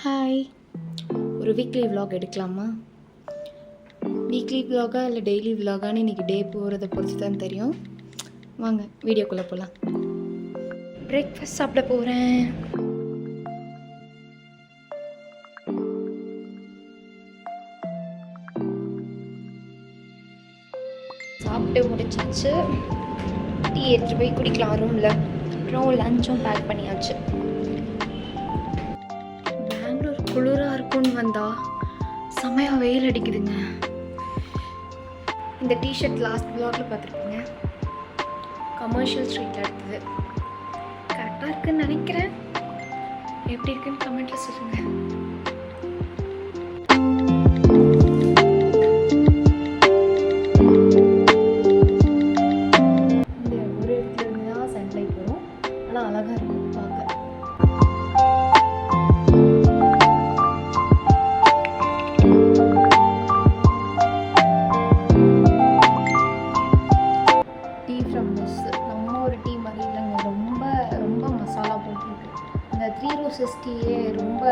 Hi, ஒரு weekly vlog எடுக்கலாமா? Weekly விலாகா இல்லை டெய்லி விலாகான்னு இன்றைக்கி டே போகிறத பொறுத்து தான் தெரியும். வாங்க வீடியோக்குள்ளே போகலாம். பிரேக்ஃபாஸ்ட் சாப்பிட போகிறேன். சாப்பிட்டு முடிச்சாச்சு. டீ எடுத்துகிட்டு போய் குடிக்கலாம் ரூமில். அப்புறம் லஞ்சும் பேக் பண்ணியாச்சு. குளிராக இருக்கும்னு வந்தால் செமையாக வெயில் அடிக்குதுங்க. இந்த டிஷர்ட் லாஸ்ட் விலாகில் பார்த்துருப்பீங்க, கமர்ஷியல் ஸ்ட்ரீட்டில் எடுத்தது. கரெக்டாக இருக்குன்னு நினைக்கிறேன். எப்படி இருக்குன்னு கமெண்ட்டில் சொல்லுங்கள். இந்த ஒரு இடத்துல இருந்து தான் சன்லைட் வரும், ஆனால் அழகாக இருக்கும் பார்க்க. த்ரீ ரோசஸ் டீயே ரொம்ப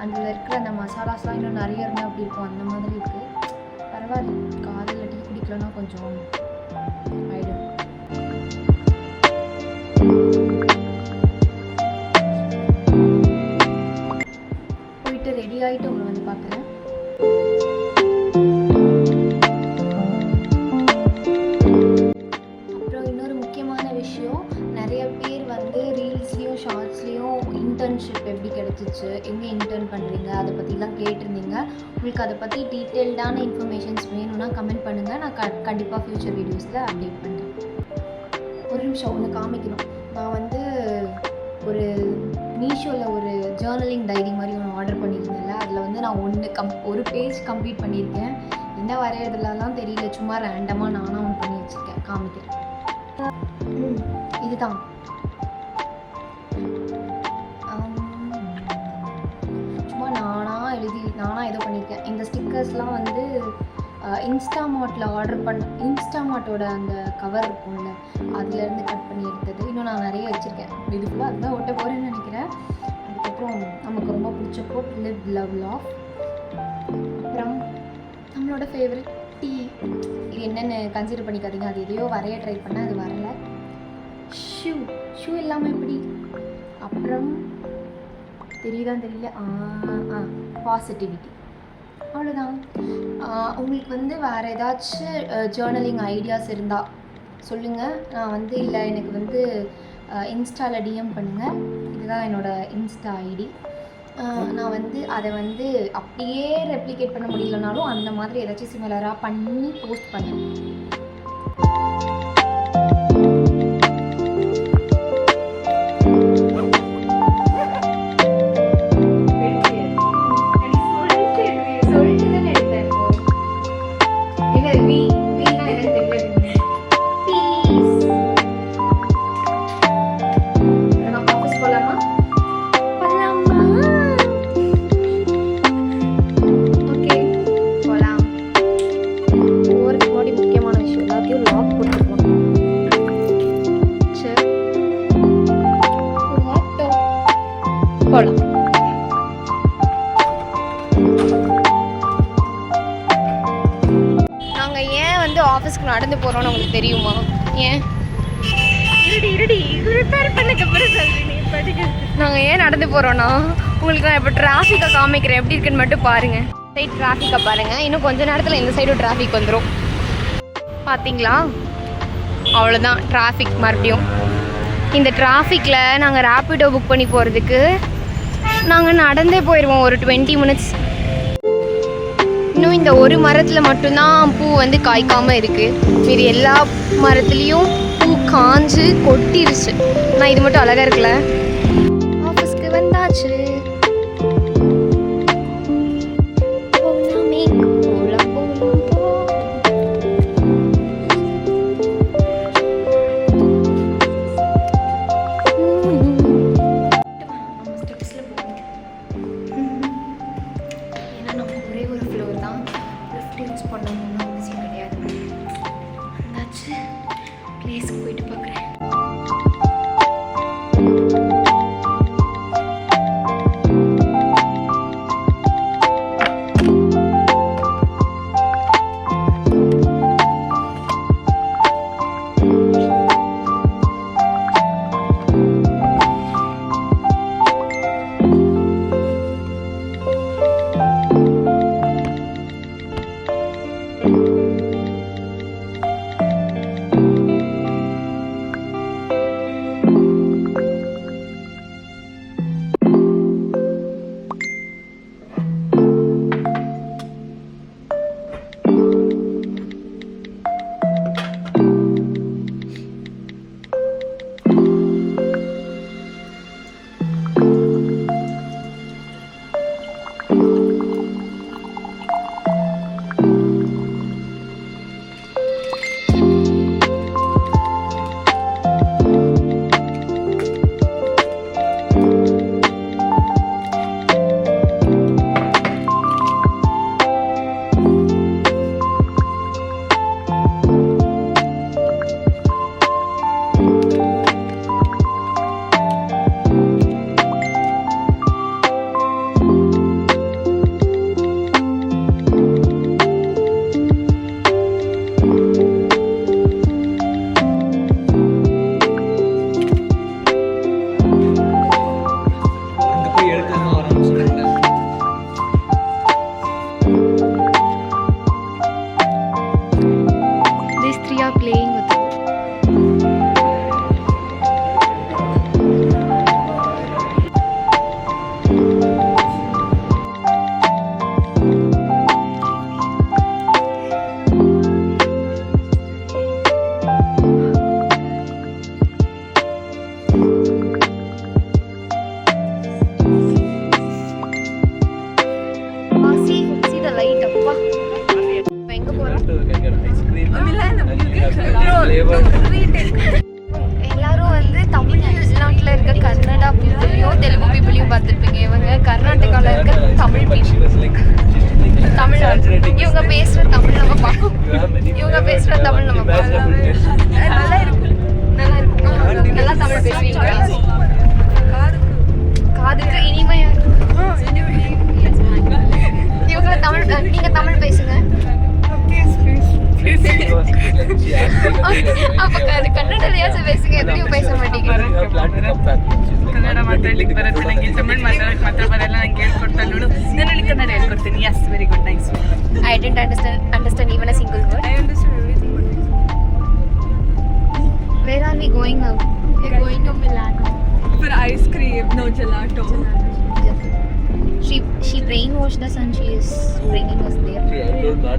அதில் இருக்கிற அந்த மசாலாஸ்லாம் இன்னும் நிறைய இருந்தால் அப்படி இருக்கும். அந்த மாதிரி இருக்குது. பரவாயில்ல, காலையில் டீ குடிக்கலன்னா கொஞ்சம் ஆயிடும். போயிட்டு ரெடி ஆகிட்டு உங்களை வந்து பார்க்குறேன். அப்புறம் இன்னொரு முக்கியமான விஷயம், நிறைய பேர் வந்து ரீல்ஸ்லேயும் ஷார்ட்ஸ்லேயும் இன்டர்ன்ஷிப் எப்படி கிடச்சிச்சு, எங்கே இன்டர்ன் பண்ணுறீங்க, அதை பற்றிலாம் கேட்டிருந்தீங்க. உங்களுக்கு அதை பற்றி டீட்டெயில்டான இன்ஃபர்மேஷன்ஸ் வேணும்னா கமெண்ட் பண்ணுங்கள். நான் கண்டிப்பாக ஃப்யூச்சர் வீடியோஸில் அப்டேட் பண்ணுறேன். ஒரு நிமிஷம் ஒன்று காமிக்கணும். நான் வந்து ஒரு மீஷோவில் ஒரு ஜேர்னலிங் டைரி மாதிரி ஒன்று ஆர்டர் பண்ணியிருந்தேன்ல, அதில் வந்து நான் ஒரு பேஜ் கம்ப்ளீட் பண்ணியிருக்கேன். என்ன வரைகிறதுலாம் தெரியல, சும்மா ரேண்டமாக நானாக ஒன்று பண்ணி வச்சுருக்கேன், காமிக்கிறேன். இதுதான் சும்மா நானாக ஏதோ பண்ணியிருக்கேன். இந்த ஸ்டிக்கர்ஸ்லாம் வந்து இன்ஸ்டாமார்ட்டோட அந்த கவர் இருக்கும்ல, அதுலேருந்து கட் பண்ணி எடுத்தது. இன்னும் நான் நிறைய வச்சுருக்கேன். இது ஃபுல்லாக அதுதான் ஒட்ட போகிறேன்னு நினைக்கிறேன். அதுக்கப்புறம் நமக்கு ரொம்ப பிடிச்ச கோட், லிவ் லவ் லாஃப். அப்புறம் நம்மளோட ஃபேவரட் டீ. இது என்னென்னு கன்சிடர் பண்ணிக்காதீங்க, அது எதையோ வரைய ட்ரை பண்ணேன், அது வரலை. ஷூ இல்லாமல் எப்படி? அப்புறம் தெரியல. பாசிட்டிவிட்டி. அவ்வளோதான். உங்களுக்கு வந்து வேறு ஏதாச்சும் ஜேர்னலிங் ஐடியாஸ் இருந்தால் சொல்லுங்கள். நான் வந்து இல்லை, எனக்கு வந்து இன்ஸ்டாவில் டிஎம் பண்ணுங்கள். இதுதான் என்னோடய இன்ஸ்டா ஐடி. நான் வந்து அதை வந்து அப்படியே ரெப்ளிகேட் பண்ண முடியலனாலும் அந்த மாதிரி ஏதாச்சும் சிமிலராக பண்ணி போஸ்ட் பண்ணேன். நாங்கள் ஏன் வந்து ஆஃபீஸ்க்கு நடந்து போகிறோன்னு உங்களுக்கு தெரியுமா? ஏன் நாங்கள் ஏன் நடந்து போகிறோன்னா, உங்களுக்கு நான் இப்போ டிராஃபிக்கை காமிக்கிறேன், எப்படி இருக்குன்னு மட்டும் பாருங்கள். சைட் டிராஃபிக்கை பாருங்கள். இன்னும் கொஞ்சம் நேரத்தில் இந்த சைடும் டிராஃபிக் வந்துடும். பார்த்தீங்களா? அவ்வளோதான் டிராஃபிக். மறுபடியும் இந்த டிராஃபிக்கில் நாங்கள் ரேப்பிடோ புக் பண்ணி போகிறதுக்கு நாங்கள் நடந்தே போயிடுவோம் ஒரு 20 மினிட்ஸ். இன்னும் இந்த ஒரு மரத்தில் மட்டும்தான் பூ வந்து காய்க்காமல் இருக்குது. மீதி எல்லா மரத்துலேயும் பூ காஞ்சு கொட்டிருச்சு. ஆனால் இது மட்டும் அழகாக இருக்குல்ல. ஆஃபீஸ்க்கு வந்தாச்சு. பிளேஸ்க்கு போயிட்டு பார்க்குறேன். எல்லாரும் வந்து தமிழ்நாட்டில் இருக்க கர்நாடகா பீப்புளையும் தெலுங்கு பீப்புளையும் பார்த்துருப்பீங்க. இவங்க கர்நாடகாவில் இருக்க தமிழ் தமிழ் இவங்க பேசுகிற தமிழ் நம்ம பார்ப்போம். இவங்க பேசுகிற தமிழ் நம்ம பார்க்கலாம். நல்லா இருக்கும், நல்லா இருக்கும். நல்லா தமிழ் பேசுவீங்க. காதுக்கு இனிமையா இவங்க தமிழ். நீங்க தமிழ் பேசுங்க. அப்ப கன்னடலையாச்சும் பேசுங்க. எப்படியும் பேச மாட்டீங்க. ಕನ್ನಡ ಮಾತಾಡ್ಲಿಕ್ಕೆ ಬರುತ್ತೆ ನನಗೆ, ತಮಿಳ್ ಮಾತಾಡಕ್ಕೆ ಮಾತ್ರ ಬರಲ್ಲ. ನಂಗೆ ಹೇಳ್ಕೊಡ್ತಾಳೆ ನೋಡು, ನಾನು ಕನ್ನಡ ಹೇಳ್ಕೊಡ್ತೀನಿ. Yes, very good, nice. I didn't understand even a single word. I understood everything. Where are we going now? We're going to Milano. For ice cream, no gelato. She brainwashed us and she is bringing us there.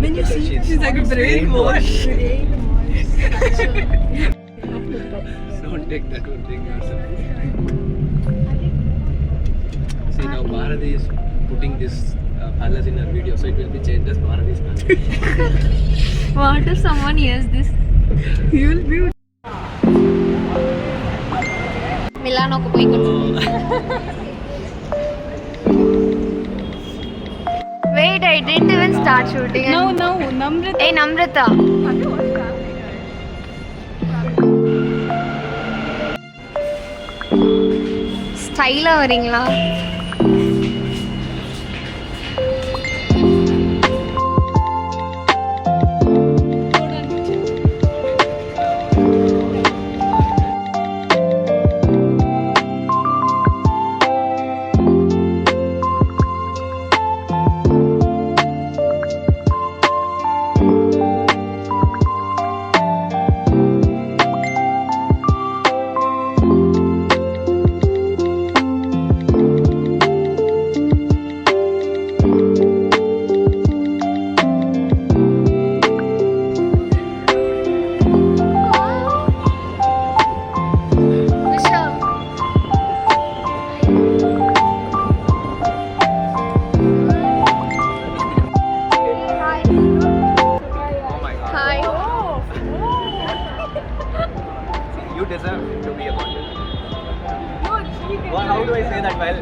When you see, she's like a brainwash. Don't take that one thing yourself. See, now Bharati is putting this palace in her video, so it will be changed as Bharati's palace. What if someone hears this? You will be. Milano ko போய் Wait, I didn't even start shooting. No, Namrata. Hey, Namrata. ஸ்டைலா வரீங்களா? How do I say that well?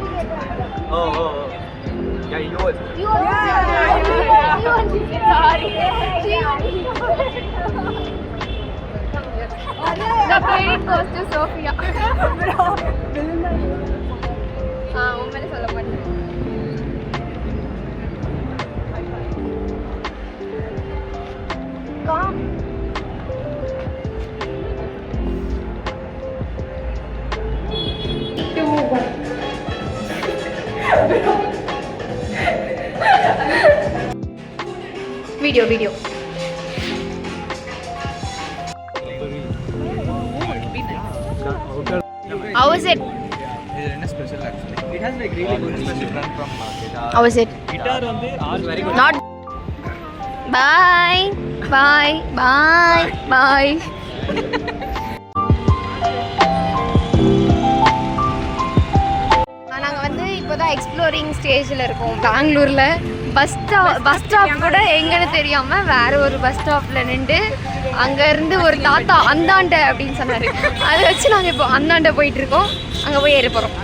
Oh. Yeah, yours. Sorry. The credit goes to Sophia. உண்மையிலே சொல்ல மாட்டேன். Video. How was it? It's special actually. It has like really good special different from guitar. How was it? Guitar on there are very good. Not. Bye. நாங்கள் வந்து இப்போதான் exploring ஸ்டேஜில் இருக்கோம். பெங்களூரில் bus stop கூட எங்கன்னு தெரியாமல் வேற ஒரு பஸ் ஸ்டாப்பில் நின்று அங்கேருந்து ஒரு தாத்தா அந்தாண்டை அப்படின்னு சொன்னார். அதை வச்சு நாங்கள் இப்போ அந்தாண்டை போயிட்டுருக்கோம். அங்கே போய் ஏற போகிறோம்.